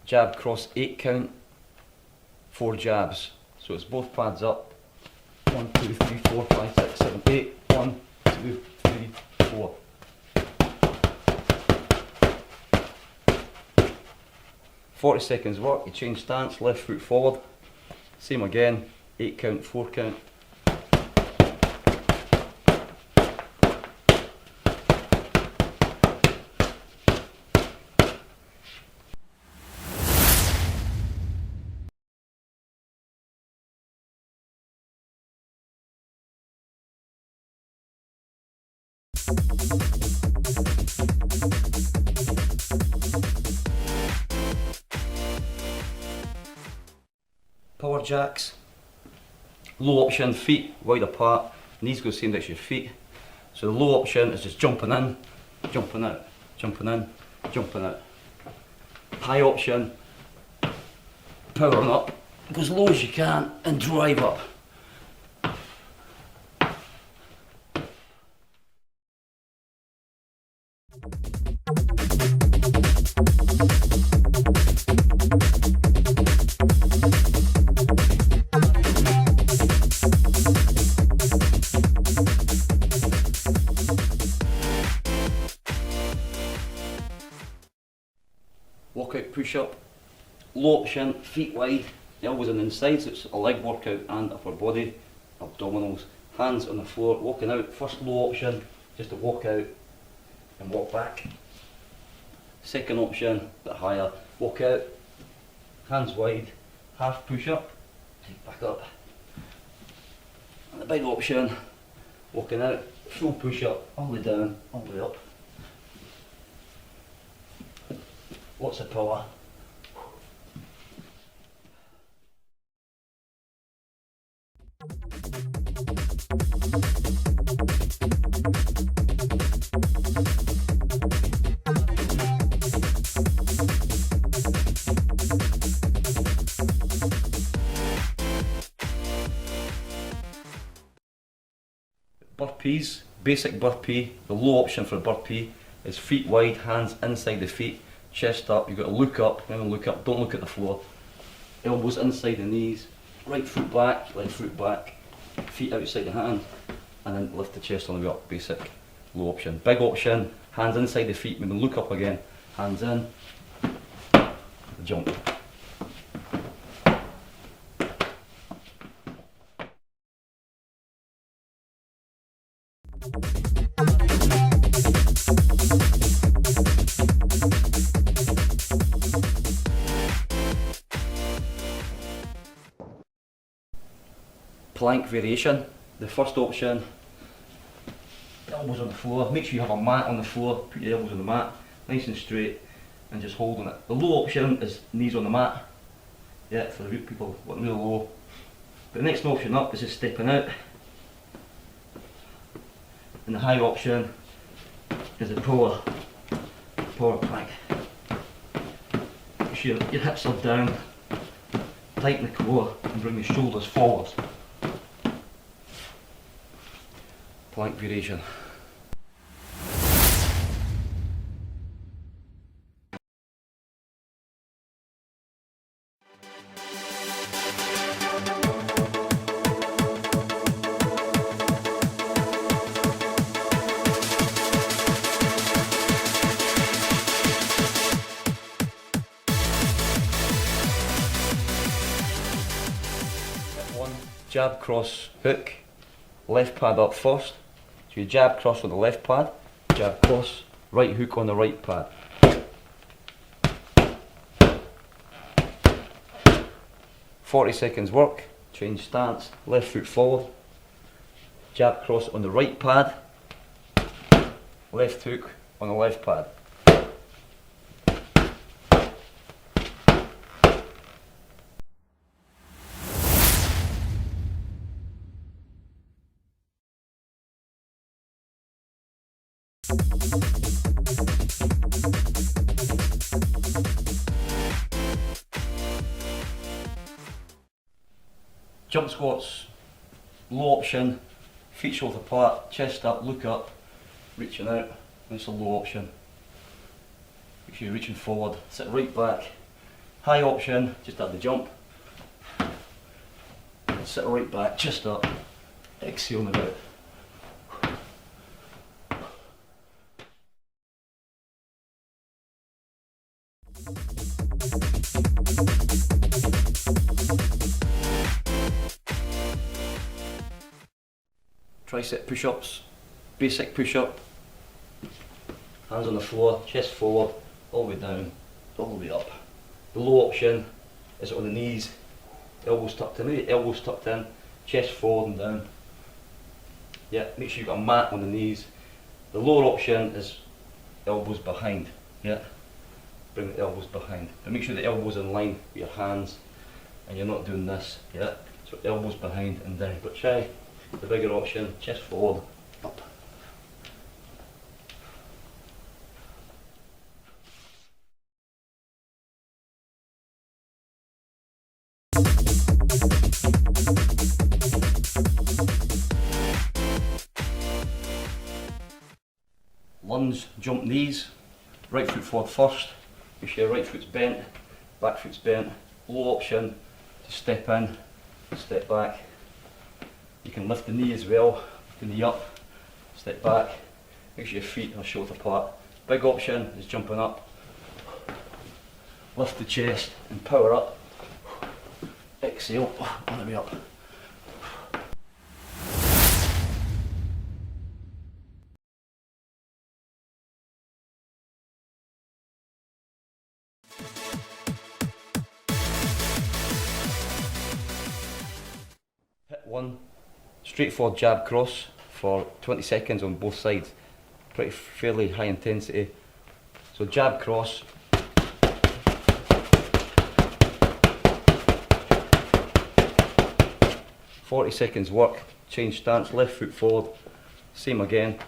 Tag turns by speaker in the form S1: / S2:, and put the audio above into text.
S1: jab, cross, 8 count, 4 jabs. So it's both pads up. 1, 2, 3, 4, 5, 6, 7, 8. 1, 2, 3, 4. "40 seconds work, you change stance, left foot forward. Same again, 8 count, 4 count. Power jacks, low option, feet wide apart, knees go same as your feet. So the low option is just jumping in, jumping out, jumping in, jumping out. High option, powering up, go as low as you can and drive up. Walkout push-up, low option, feet wide, elbows on the inside, so it's a leg workout and upper body, abdominals, hands on the floor, walking out. First low option, just to walk out and walk back. Second option, a bit higher, walk out, hands wide, half push-up, take back up. And the big option, walking out, full push-up, all the way down, all the way up. Lots of power. Burpees, basic burpee. The low option for a burpee is feet wide, hands inside the feet, chest up. You've got to look up, remember look up, don't look at the floor. Elbows inside the knees, right foot back, left foot back, feet outside the hand, and then lift the chest on the way up. Basic, low option. Big option, hands inside the feet, maybe look up again, hands in, jump. Plank variation. The first option, elbows on the floor. Make sure you have a mat on the floor. Put your elbows on the mat, nice and straight, and just holding it. The low option is knees on the mat. Yeah, for the people wanting really low. But the next option up is just stepping out. And the high option is a power plank. Make sure your hips are down, tighten the core, and bring the shoulders forward. Plank variation. One, jab, cross, hook, left pad up first. So you jab, cross on the left pad, jab, cross, right hook on the right pad. "40 seconds work, change stance, left foot forward, jab, cross on the right pad, left hook on the left pad. Jump squats, low option, feet shoulder apart, chest up, look up, reaching out. That's a low option. Make sure you're reaching forward, sit right back, High option, just at the jump. Sit right back, just up. Exhale and out. Tricep push-ups, basic push-up, hands on the floor, chest forward, all the way down, all the way up. The low option is on the knees, elbows tucked in, maybe elbows tucked in, chest forward and down. Yeah, make sure you've got a mat on the knees. The lower option is elbows behind, yeah, bring the elbows behind. But make sure the elbows in line with your hands and you're not doing this, yeah, so elbows behind and down. But try the bigger option, chest forward, up. Lunge, jump knees, right foot forward first, make sure your right foot's bent, back foot's bent. Low option, to step in, step back. You can lift the knee as well, the knee up, step back, make sure your feet are shoulder apart. Big option is jumping up, lift the chest and power up, exhale, on the way up. Hit one, straightforward jab cross for 20 seconds on both sides. Pretty fairly high intensity. So jab cross. "40 seconds work, change stance, left foot forward, same again.